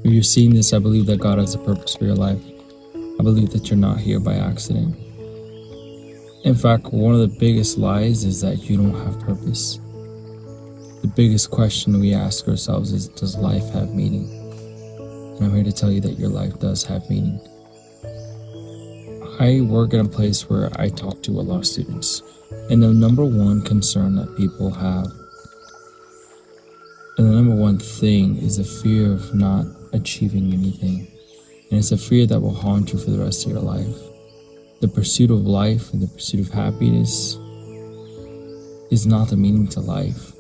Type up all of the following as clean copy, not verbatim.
If you're seeing this, I believe that God has a purpose for your life. I believe that you're not here by accident. In fact, one of the biggest lies is that you don't have purpose. The biggest question we ask ourselves is, does life have meaning? And I'm here to tell you that your life does have meaning. I work in a place where I talk to a lot of students, and the number one concern that people have, and the number one thing, is the fear of not achieving anything. And it's a fear that will haunt you for the rest of your life. The pursuit of life and the pursuit of happiness is not the meaning to life.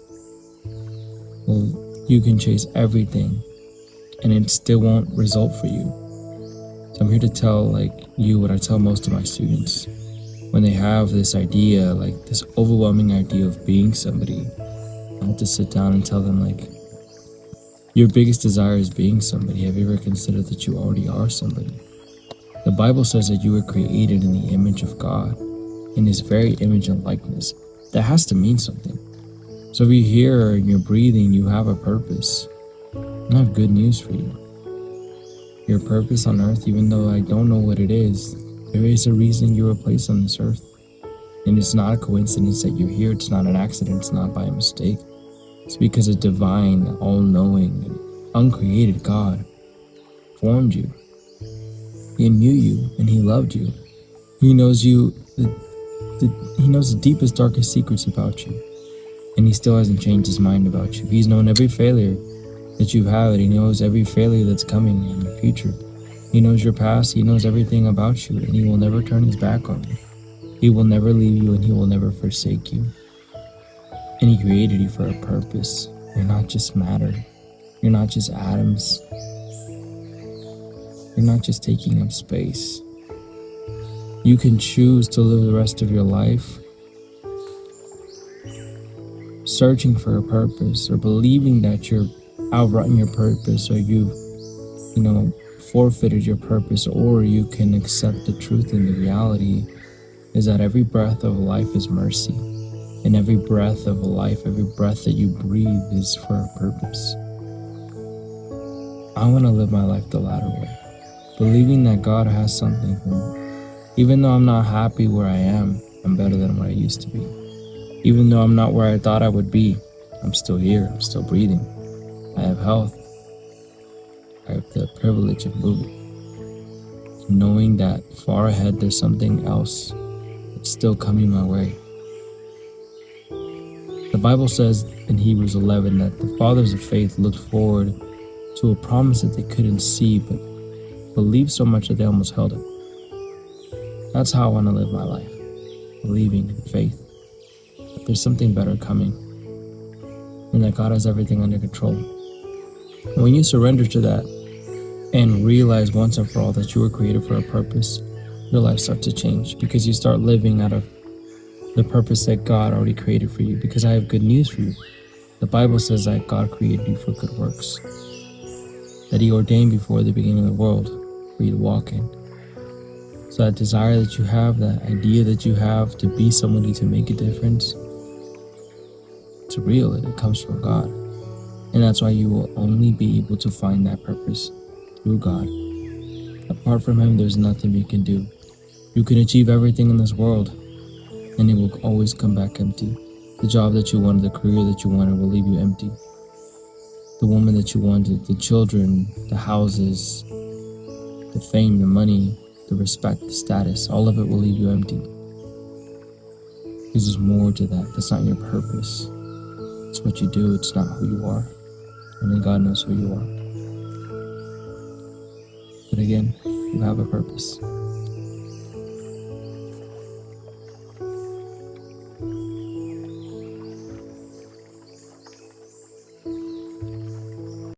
Well, you can chase everything and it still won't result for you. So I'm here to tell you what I tell most of my students. When they have this idea, this overwhelming idea of being somebody, I have to sit down and tell them, your biggest desire is being somebody. Have you ever considered that you already are somebody? The Bible says that you were created in the image of God, in His very image and likeness. That has to mean something. So if you're here and you're breathing, you have a purpose. I have good news for you. Your purpose on earth, even though I don't know what it is, there is a reason you were placed on this earth. And it's not a coincidence that you're here. It's not an accident. It's not by a mistake. It's because a divine, all-knowing, and uncreated God formed you. He knew you and He loved you. He knows you. He knows the deepest, darkest secrets about you. And He still hasn't changed His mind about you. He's known every failure that you've had. He knows every failure that's coming in your future. He knows your past. He knows everything about you, and He will never turn His back on you. He will never leave you, and He will never forsake you. And He created you for a purpose. You're not just matter. You're not just atoms. You're not just taking up space. You can choose to live the rest of your life searching for a purpose, or believing that you're outrun your purpose, or you've forfeited your purpose, or you can accept the truth. And the reality is that every breath of life is mercy, and every breath of life, every breath that you breathe is for a purpose. I want to live my life the latter way, believing that God has something for me. Even though I'm not happy where I am, I'm better than what I used to be. Even though I'm not where I thought I would be, I'm still here, I'm still breathing. I have health. I have the privilege of moving. Knowing that far ahead there's something else that's still coming my way. The Bible says in Hebrews 11 that the fathers of faith looked forward to a promise that they couldn't see, but believed so much that they almost held it. That's how I want to live my life, believing in faith that there's something better coming, and that God has everything under control. And when you surrender to that and realize once and for all that you were created for a purpose, your life starts to change, because you start living out of the purpose that God already created for you. Because I have good news for you. The Bible says that God created you for good works, that He ordained before the beginning of the world for you to walk in. So that desire that you have, that idea that you have to be somebody, to make a difference, it's real, and it comes from God. And that's why you will only be able to find that purpose through God. Apart from Him, there's nothing you can do. You can achieve everything in this world, and it will always come back empty. The job that you wanted, the career that you wanted, will leave you empty. The woman that you wanted, the children, the houses, the fame, the money, the respect, the status, all of it will leave you empty. Because there's more to that. That's not your purpose. It's what you do. It's not who you are. Only God knows who you are. But again, you have a purpose.